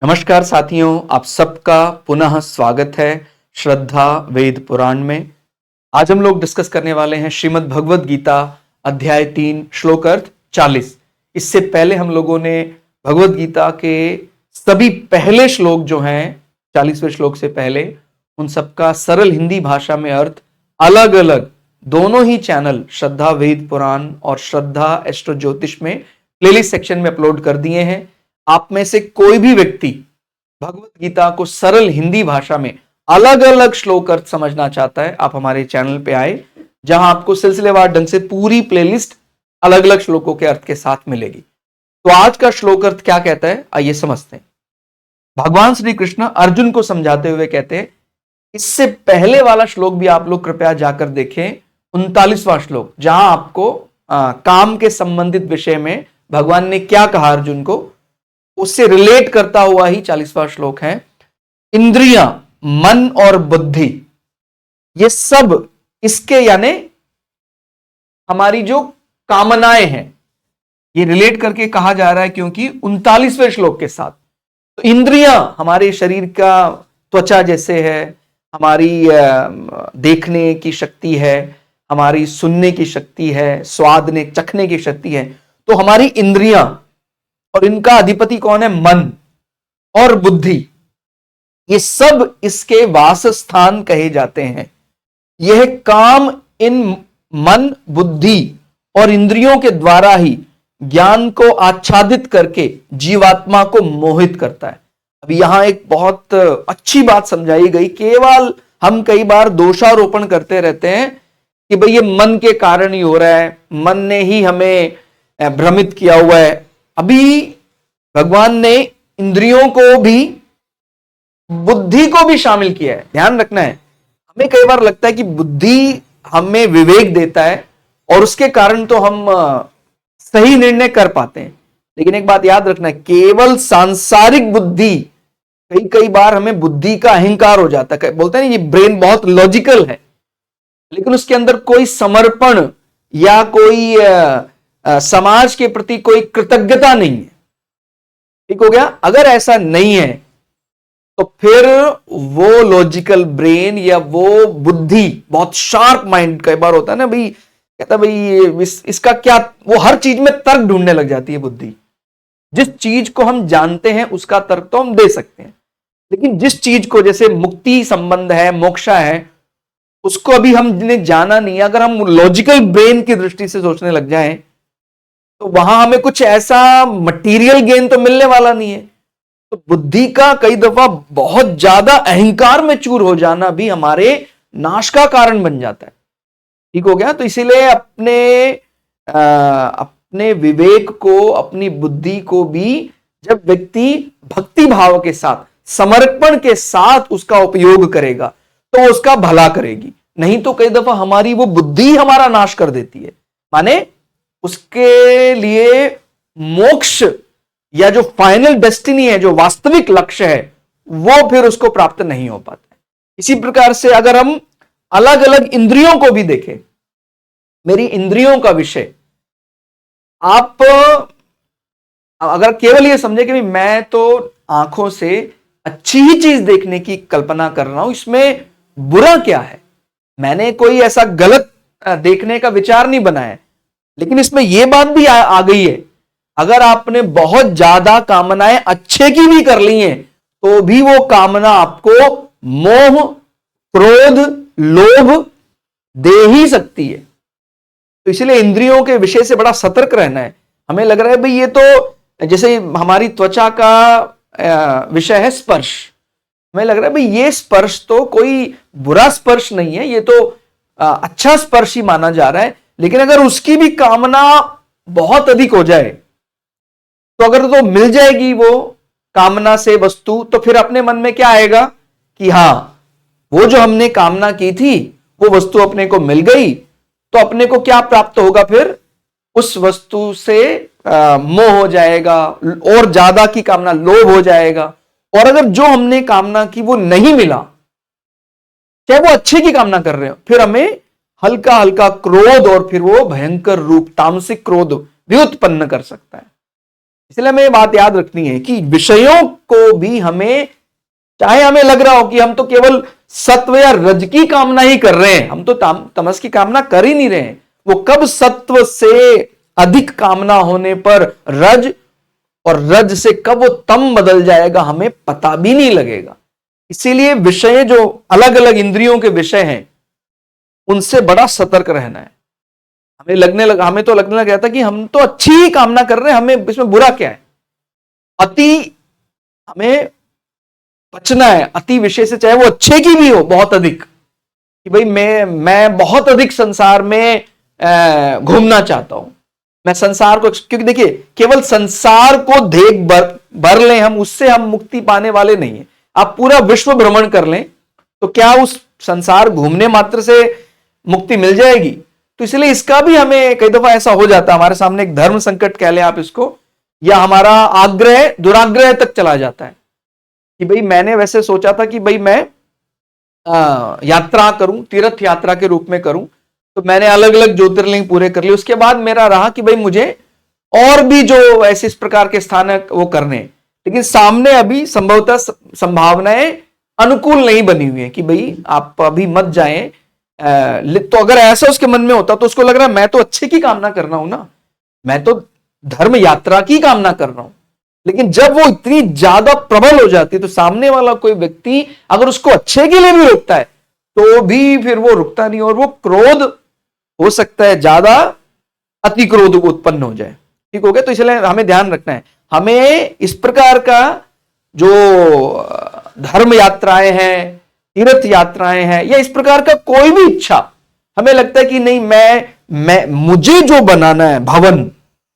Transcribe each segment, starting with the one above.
नमस्कार साथियों, आप सबका पुनः स्वागत है श्रद्धा वेद पुराण में। आज हम लोग डिस्कस करने वाले हैं श्रीमद् भगवद गीता अध्याय 3 श्लोक अर्थ 40। इससे पहले हम लोगों ने भगवद गीता के सभी पहले श्लोक जो हैं 40वें श्लोक से पहले, उन सबका सरल हिंदी भाषा में अर्थ अलग अलग दोनों ही चैनल श्रद्धा वेद पुराण और श्रद्धा एस्ट्रो ज्योतिष में प्लेलिस्ट सेक्शन में अपलोड कर दिए हैं। आप में से कोई भी व्यक्ति भगवत गीता को सरल हिंदी भाषा में अलग अलग श्लोक अर्थ समझना चाहता है, आप हमारे चैनल पे आए, जहां आपको सिलसिलेवार ढंग से पूरी प्लेलिस्ट अलग अलग श्लोकों के अर्थ के साथ मिलेगी। तो आज का श्लोक अर्थ क्या कहता है, आइए समझते हैं। भगवान श्री कृष्ण अर्जुन को समझाते हुए कहते हैं, इससे पहले वाला श्लोक भी आप लोग कृपया जाकर देखें, 39वां श्लोक, जहां आपको काम के संबंधित विषय में भगवान ने क्या कहा अर्जुन को, उससे रिलेट करता हुआ ही 40वां श्लोक है। इंद्रियां, मन और बुद्धि, ये सब इसके यानी हमारी जो कामनाएं हैं, ये रिलेट करके कहा जा रहा है, क्योंकि 39वें श्लोक के साथ तो इंद्रियां हमारे शरीर का त्वचा जैसे है, हमारी देखने की शक्ति है, हमारी सुनने की शक्ति है, स्वादने चखने की शक्ति है। तो हमारी इंद्रियां और इनका अधिपति कौन है, मन और बुद्धि, ये सब इसके वासस्थान कहे जाते हैं। यह काम इन मन, बुद्धि और इंद्रियों के द्वारा ही ज्ञान को आच्छादित करके जीवात्मा को मोहित करता है। अब यहां एक बहुत अच्छी बात समझाई गई। केवल हम कई बार दोषारोपण करते रहते हैं कि भाई ये मन के कारण ही हो रहा है, मन ने ही हमें भ्रमित किया हुआ है। अभी भगवान ने इंद्रियों को भी, बुद्धि को भी शामिल किया है। ध्यान रखना है, हमें कई बार लगता है कि बुद्धि हमें विवेक देता है और उसके कारण तो हम सही निर्णय कर पाते हैं, लेकिन एक बात याद रखना है, केवल सांसारिक बुद्धि, कई बार हमें बुद्धि का अहंकार हो जाता है। बोलते हैं ना, ये ब्रेन बहुत लॉजिकल है, लेकिन उसके अंदर कोई समर्पण या कोई समाज के प्रति कोई कृतज्ञता नहीं है। ठीक हो गया। अगर ऐसा नहीं है तो फिर वो लॉजिकल ब्रेन या वो बुद्धि, बहुत शार्प माइंड कई बार होता है ना, भाई कहता भाई इसका क्या, वो हर चीज में तर्क ढूंढने लग जाती है बुद्धि। जिस चीज को हम जानते हैं उसका तर्क तो हम दे सकते हैं, लेकिन जिस चीज को, जैसे मुक्ति संबंध है, मोक्षा है, उसको अभी हमने जाना नहीं है, अगर हम लॉजिकल ब्रेन की दृष्टि से सोचने लग जाएं तो वहां हमें कुछ ऐसा मटेरियल गेन तो मिलने वाला नहीं है। तो बुद्धि का कई दफा बहुत ज्यादा अहंकार में चूर हो जाना भी हमारे नाश का कारण बन जाता है। ठीक हो गया। तो इसीलिए अपने विवेक को, अपनी बुद्धि को भी जब व्यक्ति भक्ति भाव के साथ, समर्पण के साथ उसका उपयोग करेगा तो उसका भला करेगी। नहीं तो कई दफा हमारी वो बुद्धि हमारा नाश कर देती है, माने उसके लिए मोक्ष या जो फाइनल डेस्टिनी है, जो वास्तविक लक्ष्य है, वो फिर उसको प्राप्त नहीं हो पाता है। इसी प्रकार से अगर हम अलग अलग इंद्रियों को भी देखें, मेरी इंद्रियों का विषय, आप अगर केवल ये समझे कि मैं तो आंखों से अच्छी ही चीज देखने की कल्पना कर रहा हूं, इसमें बुरा क्या है, मैंने कोई ऐसा गलत देखने का विचार नहीं बनाया, लेकिन इसमें यह बात भी आ गई है, अगर आपने बहुत ज्यादा कामनाएं अच्छे की भी कर ली हैं तो भी वो कामना आपको मोह, क्रोध, लोभ दे ही सकती है। तो इसलिए इंद्रियों के विषय से बड़ा सतर्क रहना है। हमें लग रहा है भाई ये तो, जैसे हमारी त्वचा का विषय है स्पर्श, हमें लग रहा है भाई ये स्पर्श तो कोई बुरा स्पर्श नहीं है, ये तो अच्छा स्पर्श ही माना जा रहा है। लेकिन अगर उसकी भी कामना बहुत अधिक हो जाए, तो अगर तो मिल जाएगी वो कामना से वस्तु, तो फिर अपने मन में क्या आएगा कि हां, वो जो हमने कामना की थी वो वस्तु अपने को मिल गई, तो अपने को क्या प्राप्त होगा, फिर उस वस्तु से मोह हो जाएगा, और ज्यादा की कामना, लोभ हो जाएगा। और अगर जो हमने कामना की वो नहीं मिला, चाहे वो अच्छे की कामना कर रहे हो, फिर हमें हल्का हल्का क्रोध, और फिर वो भयंकर रूप तामसिक क्रोध भी उत्पन्न कर सकता है। इसलिए हमें ये बात याद रखनी है कि विषयों को भी हमें, चाहे हमें लग रहा हो कि हम तो केवल सत्व या रज की कामना ही कर रहे हैं, हम तो तमस की कामना कर ही नहीं रहे हैं, वो कब सत्व से अधिक कामना होने पर रज, और रज से कब वो तम बदल जाएगा हमें पता भी नहीं लगेगा। इसीलिए विषय जो अलग अलग इंद्रियों के विषय हैं उनसे बड़ा सतर्क रहना है। हमें तो लगने लग गया था कि हम तो अच्छी ही कामना कर रहे हैं, हमें इसमें बुरा क्या है। अति हमें बचना है, अति विषय से, चाहे वो अच्छे की भी हो बहुत अधिक, कि भाई मैं बहुत अधिक संसार में घूमना चाहता हूं, मैं संसार को, क्योंकि देखिए केवल संसार को देख भर लें हम, उससे हम मुक्ति पाने वाले नहीं है। आप पूरा विश्व भ्रमण कर लें तो क्या उस संसार घूमने मात्र से मुक्ति मिल जाएगी? तो इसलिए इसका भी हमें कई दफा ऐसा हो जाता है, हमारे सामने एक धर्म संकट कह लें आप इसको, या हमारा आग्रह दुराग्रह तक चला जाता है कि भाई मैंने वैसे सोचा था कि भाई मैं यात्रा करूं, तीर्थ यात्रा के रूप में करूं, तो मैंने अलग अलग ज्योतिर्लिंग पूरे कर लिए। उसके बाद मेरा रहा कि भाई मुझे और भी जो ऐसे इस प्रकार के स्थान है वो करने, लेकिन सामने अभी संभवतः संभावनाएं अनुकूल नहीं बनी हुई है कि भाई आप अभी मत जाएं। तो अगर ऐसा उसके मन में होता तो उसको लग रहा है मैं तो अच्छे की कामना कर रहा हूं ना, मैं तो धर्म यात्रा की कामना कर रहा हूं। लेकिन जब वो इतनी ज्यादा प्रबल हो जाती है तो सामने वाला कोई व्यक्ति अगर उसको अच्छे के लिए भी रोकता है तो भी फिर वो रुकता नहीं, और वो क्रोध हो सकता है ज्यादा अति क्रोध उत्पन्न हो जाए। ठीक हो गया? तो इसलिए हमें ध्यान रखना है, हमें इस प्रकार का जो धर्म यात्राएं हैं, तीर्थ यात्राएं हैं, या इस प्रकार का कोई भी इच्छा हमें लगता है कि नहीं मैं मुझे जो बनाना है भवन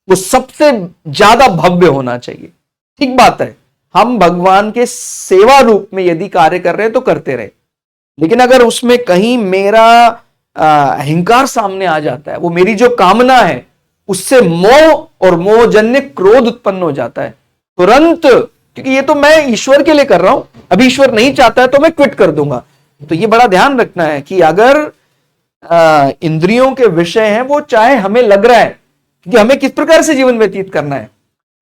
वो सबसे ज्यादा भव्य होना चाहिए। ठीक बात है, हम भगवान के सेवा रूप में यदि कार्य कर रहे हैं तो करते रहे, लेकिन अगर उसमें कहीं मेरा अहंकार सामने आ जाता है, वो मेरी जो कामना है उससे मोह और मोहजन्य क्रोध उत्पन्न हो जाता है तुरंत, क्योंकि ये तो मैं ईश्वर के लिए कर रहा हूं, अभी ईश्वर नहीं चाहता है तो मैं क्विट कर दूंगा। तो ये बड़ा ध्यान रखना है कि अगर इंद्रियों के विषय हैं, वो चाहे हमें लग रहा है कि हमें किस प्रकार से जीवन व्यतीत करना है,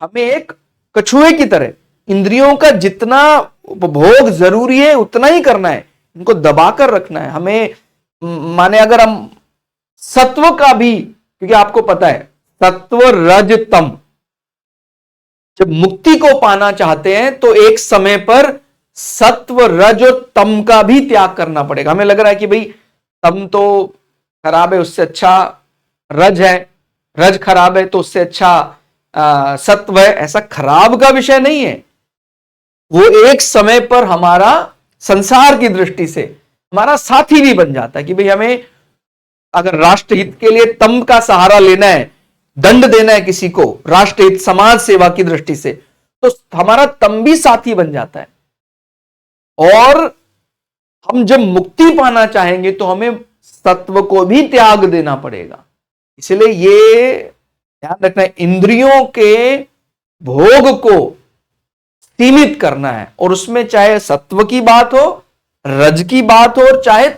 हमें एक कछुए की तरह इंद्रियों का जितना उपभोग जरूरी है उतना ही करना है, इनको दबाकर रखना है। हमें माने अगर हम सत्व का भी, क्योंकि आपको पता है सत्व रज तम, जब मुक्ति को पाना चाहते हैं तो एक समय पर सत्व रज और तम का भी त्याग करना पड़ेगा। हमें लग रहा है कि भाई तम तो खराब है, उससे अच्छा रज है, रज खराब है तो उससे अच्छा सत्व है। ऐसा खराब का विषय नहीं है, वो एक समय पर हमारा संसार की दृष्टि से हमारा साथी भी बन जाता है कि भाई हमें अगर राष्ट्रहित के लिए तम का सहारा लेना है, दंड देना है किसी को राष्ट्रहित समाज सेवा की दृष्टि से, तो हमारा तम भी साथी बन जाता है। और हम जब मुक्ति पाना चाहेंगे तो हमें सत्व को भी त्याग देना पड़ेगा। इसलिए ये ध्यान रखना है, इंद्रियों के भोग को सीमित करना है, और उसमें चाहे सत्व की बात हो, रज की बात हो, और चाहे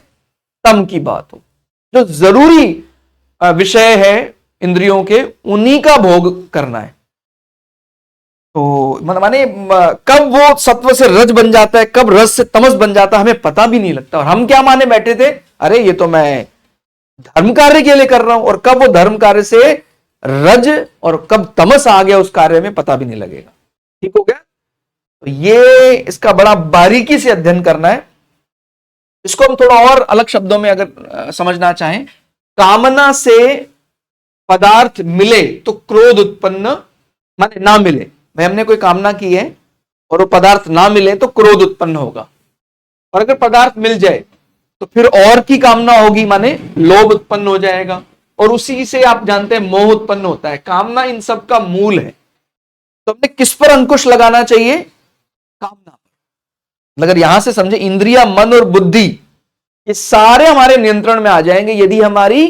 तम की बात हो, जो जरूरी विषय है इंद्रियों के उन्हीं का भोग करना है। तो माने कब वो सत्व से रज बन जाता है, कब रज से तमस बन जाता है, हमें पता भी नहीं लगता। और हम क्या माने बैठे थे, अरे ये तो मैं धर्म कार्य के लिए कर रहा हूं, और कब वो धर्म कार्य से रज और कब तमस आ गया उस कार्य में पता भी नहीं लगेगा। ठीक हो गया? तो ये इसका बड़ा बारीकी से अध्ययन करना है। इसको हम थोड़ा और अलग शब्दों में अगर समझना चाहें, कामना से पदार्थ मिले तो क्रोध उत्पन्न, माने ना मिले, भाई हमने कोई कामना की है और वो पदार्थ ना मिले तो क्रोध उत्पन्न होगा, और अगर पदार्थ मिल जाए तो फिर और की कामना होगी, माने लोभ उत्पन्न हो जाएगा, और उसी से आप जानते हैं मोह उत्पन्न होता है। कामना इन सब का मूल है। तो हमने किस पर अंकुश लगाना चाहिए? कामना पर। अगर यहां से समझे, इंद्रिया, मन और बुद्धि ये सारे हमारे नियंत्रण में आ जाएंगे यदि हमारी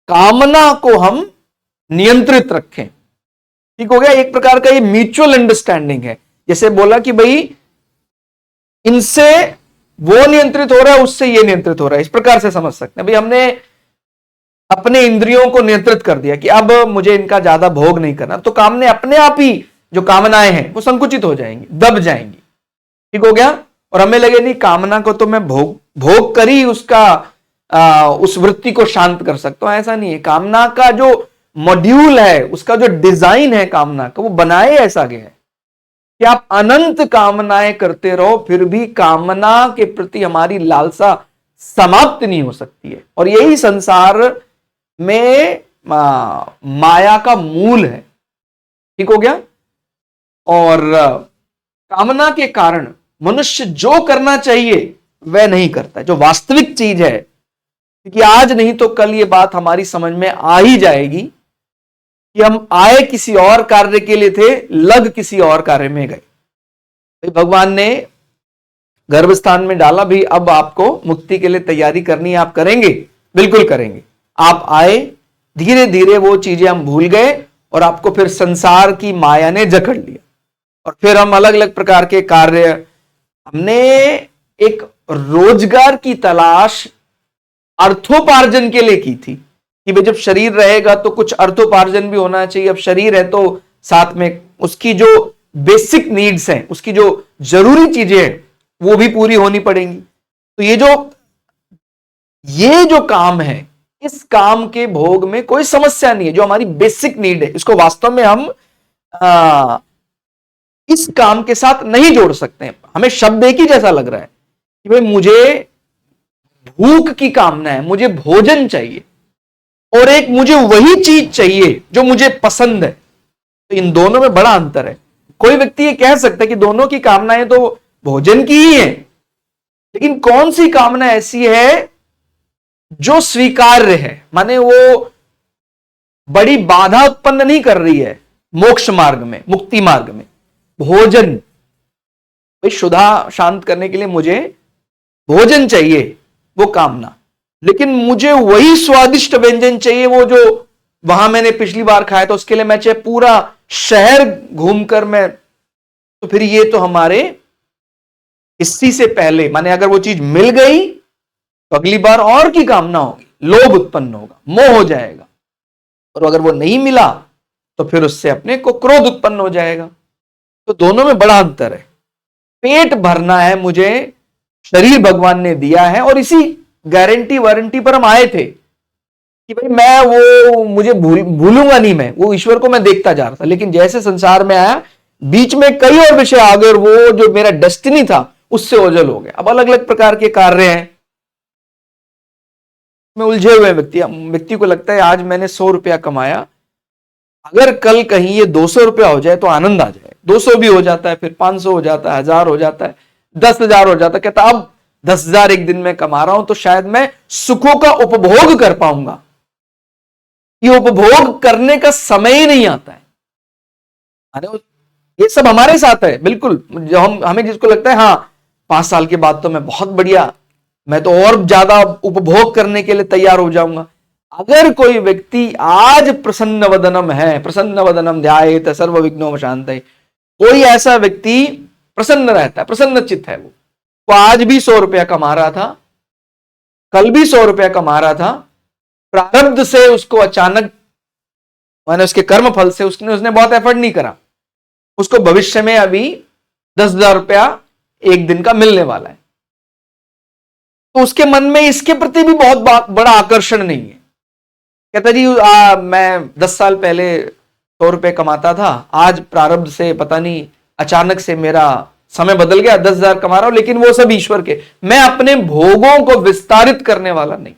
कामना को हम नियंत्रित रखें। ठीक हो गया? एक प्रकार का ये म्यूचुअल अंडरस्टैंडिंग है। जैसे बोला कि भाई इनसे वो नियंत्रित हो रहा है, उससे ये नियंत्रित हो रहा है, इस प्रकार से समझ सकते हैं। भाई हमने अपने इंद्रियों को नियंत्रित कर दिया कि अब मुझे इनका ज्यादा भोग नहीं करना, तो काम ने अपने आप ही जो कामनाएं हैं वो संकुचित हो जाएंगी, दब जाएंगी। ठीक हो गया। और हमें लगे नहीं कामना को तो मैं भोग कर ही उसका उस वृत्ति को शांत कर सकता हूं, ऐसा नहीं है। कामना का जो मॉड्यूल है, उसका जो डिजाइन है कामना का, वो बनाए ऐसा गया है कि आप अनंत कामनाएं करते रहो, फिर भी कामना के प्रति हमारी लालसा समाप्त नहीं हो सकती है। और यही संसार में माया का मूल है। ठीक हो गया। और कामना के कारण मनुष्य जो करना चाहिए वह नहीं करता, जो वास्तविक चीज है। क्योंकि आज नहीं तो कल ये बात हमारी समझ में आ ही जाएगी कि हम आए किसी और कार्य के लिए थे, लग किसी और कार्य में गए। भगवान ने गर्भस्थान में डाला भी, अब आपको मुक्ति के लिए तैयारी करनी है, आप करेंगे, बिल्कुल करेंगे। आप आए, धीरे धीरे वो चीजें हम भूल गए और आपको फिर संसार की माया ने जकड़ लिया। और फिर हम अलग अलग प्रकार के कार्य, हमने एक रोजगार की तलाश अर्थोपार्जन के लिए की थी कि भाई जब शरीर रहेगा तो कुछ अर्थोपार्जन भी होना चाहिए। अब शरीर है तो साथ में उसकी जो बेसिक नीड्स हैं, उसकी जो जरूरी चीजें हैं, वो भी पूरी होनी पड़ेंगी। तो ये जो काम है, इस काम के भोग में कोई समस्या नहीं है। जो हमारी बेसिक नीड है, इसको वास्तव में हम इस काम के साथ नहीं जोड़ सकते हैं। हमें शब्द एक ही जैसा लग रहा है कि भाई मुझे भूख की कामना है, मुझे भोजन चाहिए, और एक मुझे वही चीज चाहिए जो मुझे पसंद है। तो इन दोनों में बड़ा अंतर है। कोई व्यक्ति ये कह सकता है कि दोनों की कामनाएं तो भोजन की ही है, लेकिन कौन सी कामना ऐसी है जो स्वीकार्य है, माने वो बड़ी बाधा उत्पन्न नहीं कर रही है मोक्ष मार्ग में, मुक्ति मार्ग में। भोजन, क्षुधा शांत करने के लिए मुझे भोजन चाहिए, वो कामना। लेकिन मुझे वही स्वादिष्ट व्यंजन चाहिए वो जो वहां मैंने पिछली बार खाया था, उसके लिए मैं चाहे पूरा शहर घूमकर मैं, तो फिर ये तो हमारे इसी से पहले, माने अगर वो चीज मिल गई तो अगली बार और की कामना होगी, लोभ उत्पन्न होगा, मोह हो जाएगा। और अगर वो नहीं मिला तो फिर उससे अपने को क्रोध उत्पन्न हो जाएगा। तो दोनों में बड़ा अंतर है। पेट भरना है मुझे, शरीर भगवान ने दिया है, और इसी गारंटी वारंटी पर हम आए थे कि भाई मैं वो मुझे भूलूंगा नहीं, मैं वो ईश्वर को मैं देखता जा रहा था। लेकिन जैसे संसार में आया, बीच में कई और विषय आ गए और वो जो मेरा डेस्टिनी था उससे ओझल हो गया। अब अलग अलग प्रकार के कार्य हैं, में उलझे हुए व्यक्ति को लगता है आज मैंने 100 रुपया कमाया, अगर कल कहीं ये 200 रुपया हो जाए तो आनंद आ जाए। 200 भी हो जाता है, फिर 500 हो जाता है, 1000 हो जाता है, 10,000 हो जाता है। कहता अब 10,000 एक दिन में कमा रहा हूं तो शायद मैं सुखों का उपभोग कर पाऊंगा। ये उपभोग करने का समय ही नहीं आता है। अरे ये सब हमारे साथ है बिल्कुल। जो हमें जिसको लगता है हाँ 5 साल के बाद तो मैं बहुत बढ़िया, मैं तो और ज्यादा उपभोग करने के लिए तैयार हो जाऊंगा। अगर कोई व्यक्ति आज प्रसन्न वदनम है, प्रसन्न वदनम ध्यायेत सर्व विघ्नों शांतये, कोई ऐसा व्यक्ति प्रसन्न रहता है, प्रसन्न चित्त है, वो आज भी 100 रुपया कमा रहा था, कल भी 100 रुपया कमा रहा था, प्रारब्ध से उसको अचानक, माने उसके कर्म फल से उसने बहुत एफर्ट नहीं करा, उसको भविष्य में अभी 10,000 रुपया एक दिन का मिलने वाला है। तो उसके मन में इसके प्रति भी बहुत बड़ा आकर्षण नहीं है। कहता जी मैं 10 साल पहले 100 रुपए कमाता था, आज प्रारब्ध से पता नहीं अचानक से मेरा समय बदल गया, 10,000 कमा रहा हूं, लेकिन वो सब ईश्वर के, मैं अपने भोगों को विस्तारित करने वाला नहीं।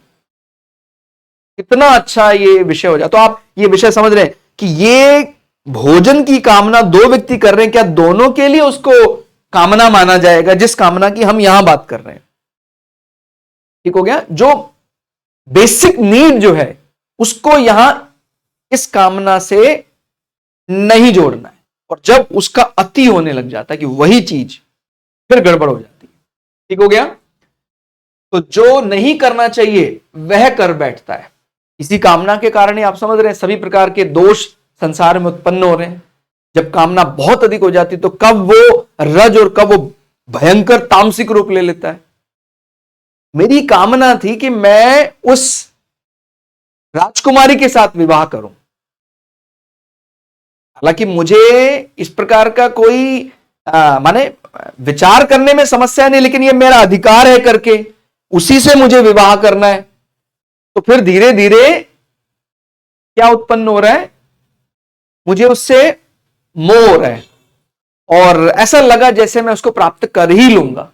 कितना अच्छा ये विषय हो जाए। तो आप ये विषय समझ रहे हैं कि ये भोजन की कामना दो व्यक्ति कर रहे हैं, क्या दोनों के लिए उसको कामना माना जाएगा जिस कामना की हम यहां बात कर रहे हैं? ठीक हो गया। जो बेसिक नीड जो है उसको यहां इस कामना से नहीं जोड़ना है। और जब उसका अति होने लग जाता है कि वही चीज, फिर गड़बड़ हो जाती है। ठीक हो गया। तो जो नहीं करना चाहिए वह कर बैठता है। इसी कामना के कारण ही आप समझ रहे हैं सभी प्रकार के दोष संसार में उत्पन्न हो रहे हैं। जब कामना बहुत अधिक हो जाती तो कब वो रज और कब वो भयंकर तामसिक रूप ले लेता है। मेरी कामना थी कि मैं उस राजकुमारी के साथ विवाह करूं, हालांकि मुझे इस प्रकार का कोई माने विचार करने में समस्या नहीं, लेकिन ये मेरा अधिकार है करके उसी से मुझे विवाह करना है। तो फिर धीरे धीरे क्या उत्पन्न हो रहा है, मुझे उससे मोह हो रहा है और ऐसा लगा जैसे मैं उसको प्राप्त कर ही लूंगा,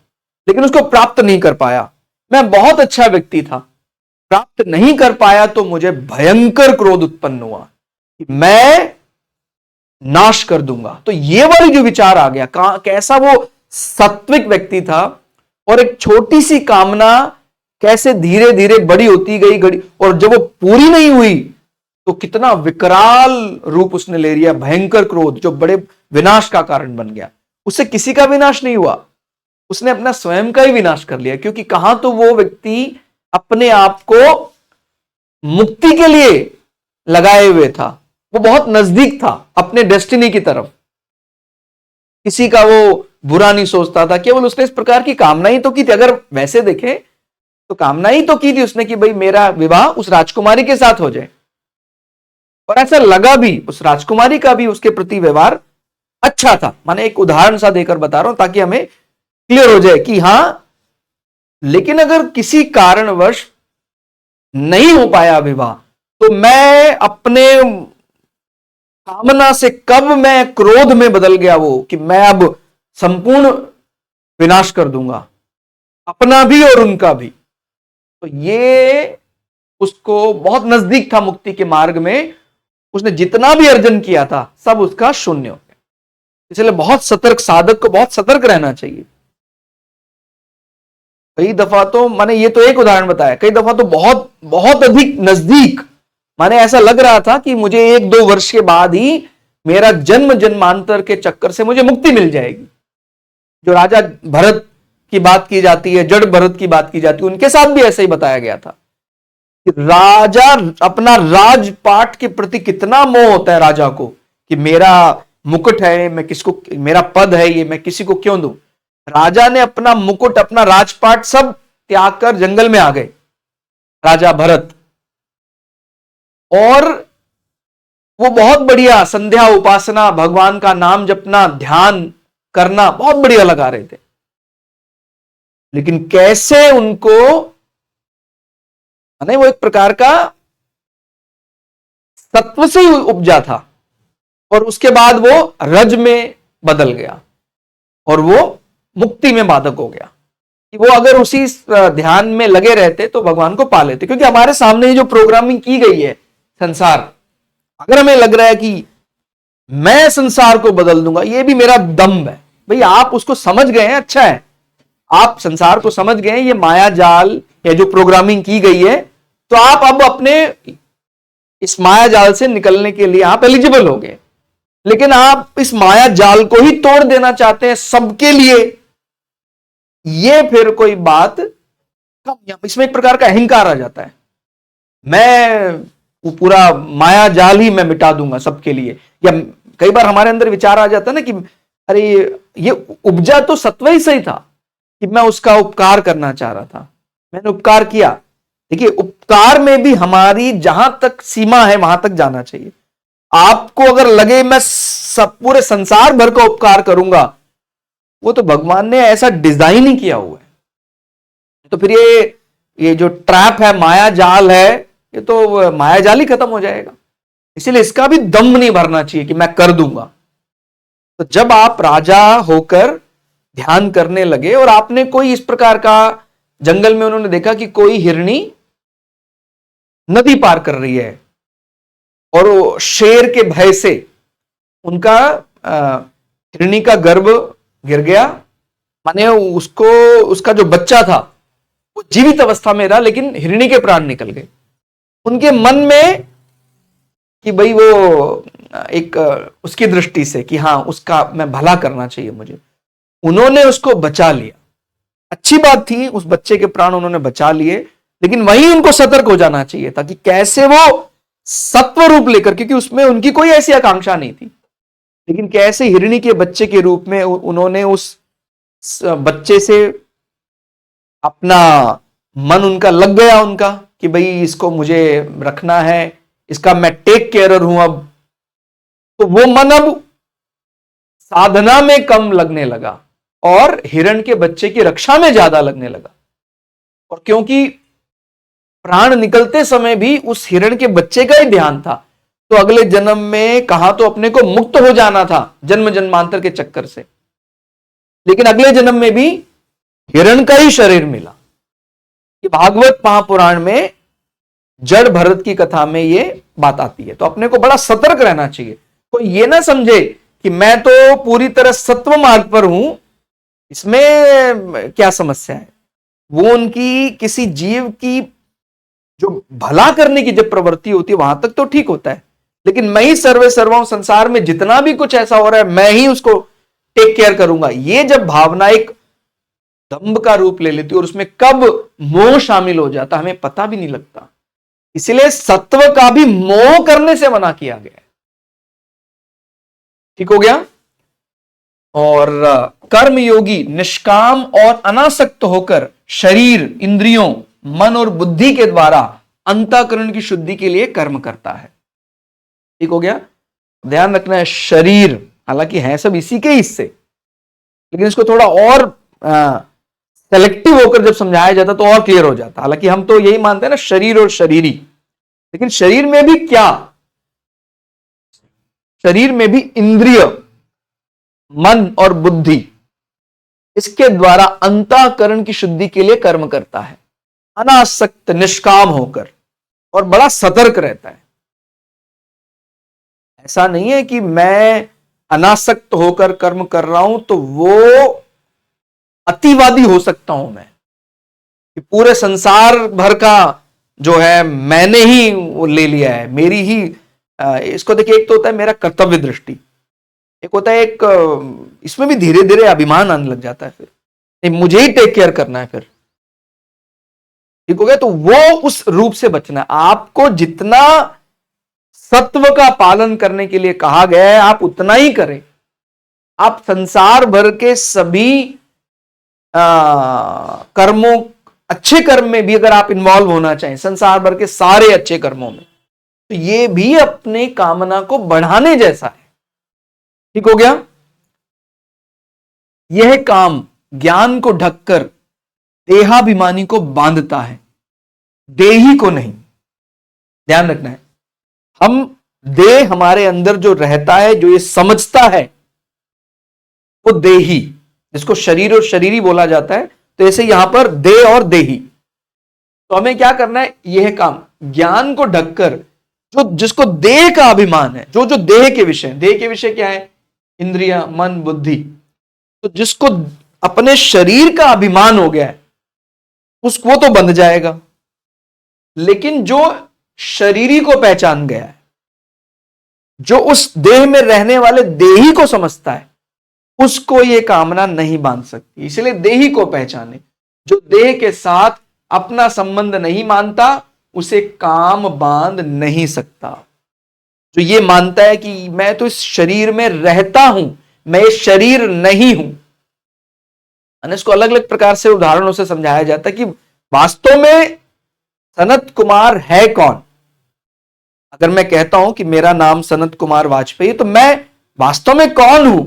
लेकिन उसको प्राप्त नहीं कर पाया। मैं बहुत अच्छा व्यक्ति था, प्राप्त नहीं कर पाया तो मुझे भयंकर क्रोध उत्पन्न हुआ कि मैं नाश कर दूंगा। तो ये वाली जो विचार आ गया, कैसा वो सात्विक व्यक्ति था और एक छोटी सी कामना कैसे धीरे धीरे बड़ी होती गई और जब वो पूरी नहीं हुई तो कितना विकराल रूप उसने ले लिया, भयंकर क्रोध जो बड़े विनाश का कारण बन गया। उससे किसी का विनाश नहीं हुआ, उसने अपना स्वयं का ही विनाश कर लिया, क्योंकि कहां तो वो व्यक्ति अपने आप को मुक्ति के लिए लगाए हुए था, वो बहुत नजदीक था अपने डेस्टिनी की तरफ, किसी का वो बुरा नहीं सोचता था, केवल उसने इस प्रकार की कामना ही तो की थी। अगर वैसे देखें तो कामना ही तो की थी उसने कि भाई मेरा विवाह उस राजकुमारी के साथ हो जाए, और ऐसा लगा भी, उस राजकुमारी का भी उसके प्रति व्यवहार अच्छा था। माने एक उदाहरण सा देकर बता रहा हूं ताकि हमें क्लियर हो जाए कि हां, लेकिन अगर किसी कारणवश नहीं हो पाया विवाह तो मैं अपने कामना से कब मैं क्रोध में बदल गया वो कि मैं अब संपूर्ण विनाश कर दूंगा, अपना भी और उनका भी। तो ये उसको बहुत नजदीक था मुक्ति के मार्ग में, उसने जितना भी अर्जन किया था सब उसका शून्य हो गया। इसलिए बहुत सतर्क, साधक को बहुत सतर्क रहना चाहिए। कई दफा तो माने, ये तो एक उदाहरण बताया, कई दफा तो बहुत बहुत अधिक नजदीक, माने ऐसा लग रहा था कि मुझे 1-2 वर्ष के बाद ही मेरा जन्म जन्मांतर के चक्कर से मुझे मुक्ति मिल जाएगी। जो राजा भरत की बात की जाती है, जड़ भरत की बात की जाती है, उनके साथ भी ऐसा ही बताया गया था कि राजा अपना राजपाट के प्रति कितना मोह होता है राजा को कि मेरा मुकुट है, मैं किसको, मेरा पद है ये, मैं किसी को क्यों दूं। राजा ने अपना मुकुट, अपना राजपाट सब त्याग कर जंगल में आ गए, राजा भरत, और वो बहुत बढ़िया संध्या उपासना, भगवान का नाम जपना, ध्यान करना बहुत बढ़िया लगा रहे थे। लेकिन कैसे उनको, नहीं, वो एक प्रकार का सत्व से ही उपजा था और उसके बाद वो रज में बदल गया और वो मुक्ति में बाधक हो गया। कि वो अगर उसी ध्यान में लगे रहते तो भगवान को पा लेते। क्योंकि हमारे सामने जो प्रोग्रामिंग की गई है संसार, अगर हमें लग रहा है कि मैं संसार को बदल दूंगा, ये भी मेरा दम है, भाई आप उसको समझ गए हैं, अच्छा है, आप संसार को समझ गए हैं, ये माया जाल या जो प्रोग्रामिंग की गई है, तो आप अब अपने इस माया जाल से निकलने के लिए आप एलिजिबल हो गए। लेकिन आप इस माया जाल को ही तोड़ देना चाहते हैं सबके लिए, ये फिर कोई बात कम, इसमें एक प्रकार का अहंकार आ जाता है। मैं वो पूरा माया जाल ही मैं मिटा दूंगा सबके लिए। या कई बार हमारे अंदर विचार आ जाता है ना कि अरे ये उपजा तो सत्व ही सही था कि मैं उसका उपकार करना चाह रहा था, मैंने उपकार किया। देखिए, उपकार में भी हमारी जहां तक सीमा है वहां तक जाना चाहिए। आपको अगर लगे मैं सब पूरे संसार भर का उपकार करूंगा, वो तो भगवान ने ऐसा डिजाइन ही किया हुआ है। तो फिर ये जो ट्रैप है, माया जाल है, ये तो माया जाल ही खत्म हो जाएगा। इसीलिए इसका भी दम नहीं भरना चाहिए कि मैं कर दूंगा। तो जब आप राजा होकर ध्यान करने लगे और आपने कोई इस प्रकार का, जंगल में उन्होंने देखा कि कोई हिरनी नदी पार कर रही है और वो शेर के भय से उनका हिरनी का गर्भ गिर गया, माने उसको, उसका जो बच्चा था वो जीवित अवस्था में रहा, लेकिन हिरनी के प्राण निकल गए। उनके मन में कि भाई वो एक उसकी दृष्टि से कि हाँ उसका मैं भला करना चाहिए मुझे, उन्होंने उसको बचा लिया। अच्छी बात थी, उस बच्चे के प्राण उन्होंने बचा लिए, लेकिन वहीं उनको सतर्क हो जाना चाहिए था कि कैसे वो सत्व रूप लेकर, क्योंकि उसमें उनकी कोई ऐसी आकांक्षा नहीं थी, लेकिन कैसे हिरणी के बच्चे के रूप में उन्होंने उस बच्चे से अपना मन उनका लग गया उनका कि भाई इसको मुझे रखना है, इसका मैं टेक केयर हूं अब। तो वो मन अब साधना में कम लगने लगा और हिरण के बच्चे की रक्षा में ज्यादा लगने लगा। और क्योंकि प्राण निकलते समय भी उस हिरण के बच्चे का ही ध्यान था, तो अगले जन्म में कहा तो अपने को मुक्त हो जाना था जन्म जन्मांतर के चक्कर से, लेकिन अगले जन्म में भी हिरण का ही शरीर मिला। कि भागवत महापुराण में जड़ भरत की कथा में ये बात आती है। तो अपने को बड़ा सतर्क रहना चाहिए। कोई ये ना समझे कि मैं तो पूरी तरह सत्व मार्ग पर हूं, इसमें क्या समस्या है। वो उनकी किसी जीव की जो भला करने की जब प्रवृत्ति होती है वहां तक तो ठीक होता है, लेकिन मैं ही सर्वे सर्वा हूं, संसार में जितना भी कुछ ऐसा हो रहा है मैं ही उसको टेक केयर करूंगा, ये जब भावना एक दंभ का रूप ले लेती है और उसमें कब मोह शामिल हो जाता हमें पता भी नहीं लगता। इसलिए सत्व का भी मोह करने से मना किया गया है। ठीक हो गया। और कर्म योगी निष्काम और अनासक्त होकर शरीर, इंद्रियों, मन और बुद्धि के द्वारा अंतःकरण की शुद्धि के लिए कर्म करता है। ठीक हो गया। ध्यान रखना है, शरीर हालांकि है सब इसी के हिस्से, लेकिन इसको थोड़ा और सेलेक्टिव होकर जब समझाया जाता तो और क्लियर हो जाता। हालांकि हम तो यही मानते हैं ना शरीर और शरीरी, लेकिन शरीर में भी क्या, शरीर में भी इंद्रिय, मन और बुद्धि, इसके द्वारा अंतःकरण की शुद्धि के लिए कर्म करता है अनासक्त निष्काम होकर, और बड़ा सतर्क रहता है। ऐसा नहीं है कि मैं अनासक्त होकर कर्म कर रहा हूं तो वो अतिवादी हो सकता हूं मैं, कि पूरे संसार भर का जो है मैंने ही वो ले लिया है, मेरी ही इसको देखिए, एक तो होता है मेरा कर्तव्य दृष्टि, एक होता है एक इसमें भी धीरे धीरे अभिमान आने लग जाता है, फिर मुझे ही टेक केयर करना है फिर। ठीक हो गया। तो वो उस रूप से बचना है। आपको जितना सत्व का पालन करने के लिए कहा गया है आप उतना ही करें। आप संसार भर के सभी कर्मों, अच्छे कर्म में भी अगर आप इन्वॉल्व होना चाहें, संसार भर के सारे अच्छे कर्मों में, तो ये भी अपने कामना को बढ़ाने जैसा है। ठीक हो गया। यह काम ज्ञान को ढककर देहाभिमानी को बांधता है, देही को नहीं। ध्यान रखना है, हम देह हमारे अंदर जो रहता है, जो ये समझता है, वो देही, जिसको शरीर और शरीरी बोला जाता है। तो ऐसे यहां पर देह और देही, तो हमें क्या करना है, यह काम ज्ञान को ढककर, जो जिसको देह का अभिमान है, जो जो देह के विषय क्या है, इंद्रिया, मन, बुद्धि, तो जिसको अपने शरीर का अभिमान हो गया है उसको तो बंध जाएगा। लेकिन जो शरीरी को पहचान गया है, जो उस देह में रहने वाले देही को समझता है, उसको यह कामना नहीं बांध सकती। इसलिए देही को पहचाने। जो देह के साथ अपना संबंध नहीं मानता उसे काम बांध नहीं सकता। जो ये मानता है कि मैं तो इस शरीर में रहता हूं, मैं ये शरीर नहीं हूं, इसको अलग अलग प्रकार से उदाहरणों से समझाया जाता है कि वास्तव में सनत कुमार है कौन। अगर मैं कहता हूं कि मेरा नाम सनत कुमार वाजपेयी, तो मैं वास्तव में कौन हूं?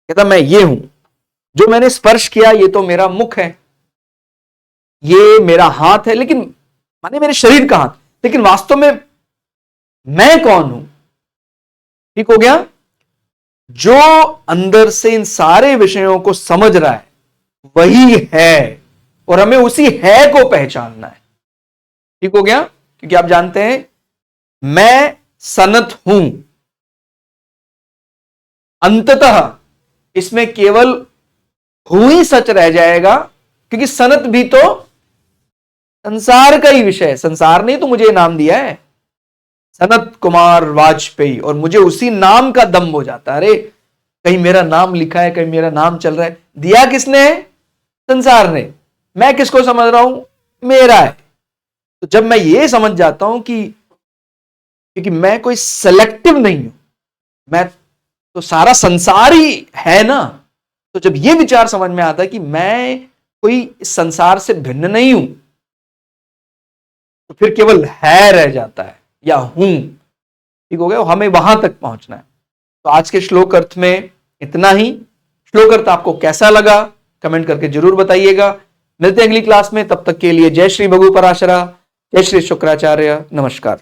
कहता मैं ये हूं, जो मैंने स्पर्श किया ये तो मेरा मुख है, ये मेरा हाथ है, लेकिन माने मेरे शरीर का हाथ, लेकिन वास्तव में मैं कौन हूं? ठीक हो गया। जो अंदर से इन सारे विषयों को समझ रहा है वही है, और हमें उसी है को पहचानना है। ठीक हो गया। क्योंकि आप जानते हैं मैं सनत हूं, अंततः इसमें केवल हूं ही सच रह जाएगा, क्योंकि सनत भी तो संसार का ही विषय है। संसार ने तो मुझे नाम दिया है सनत कुमार वाजपेयी, और मुझे उसी नाम का दम हो जाता है। अरे कहीं मेरा नाम लिखा है, कहीं मेरा नाम चल रहा है, दिया किसने है? संसार ने। मैं किसको समझ रहा हूं? मेरा है। तो जब मैं ये समझ जाता हूं कि क्योंकि मैं कोई सेलेक्टिव नहीं हूं, मैं तो सारा संसार ही है ना, तो जब ये विचार समझ में आता है कि मैं कोई इस संसार से भिन्न नहीं हूं, तो फिर केवल है रह जाता है या हूं। ठीक हो गया, हमें वहां तक पहुंचना है। तो आज के श्लोक अर्थ में इतना ही। श्लोक अर्थ आपको कैसा लगा कमेंट करके जरूर बताइएगा। मिलते हैं अगली क्लास में, तब तक के लिए जय श्री भगु पराशरा, जय श्री शुक्राचार्य, नमस्कार।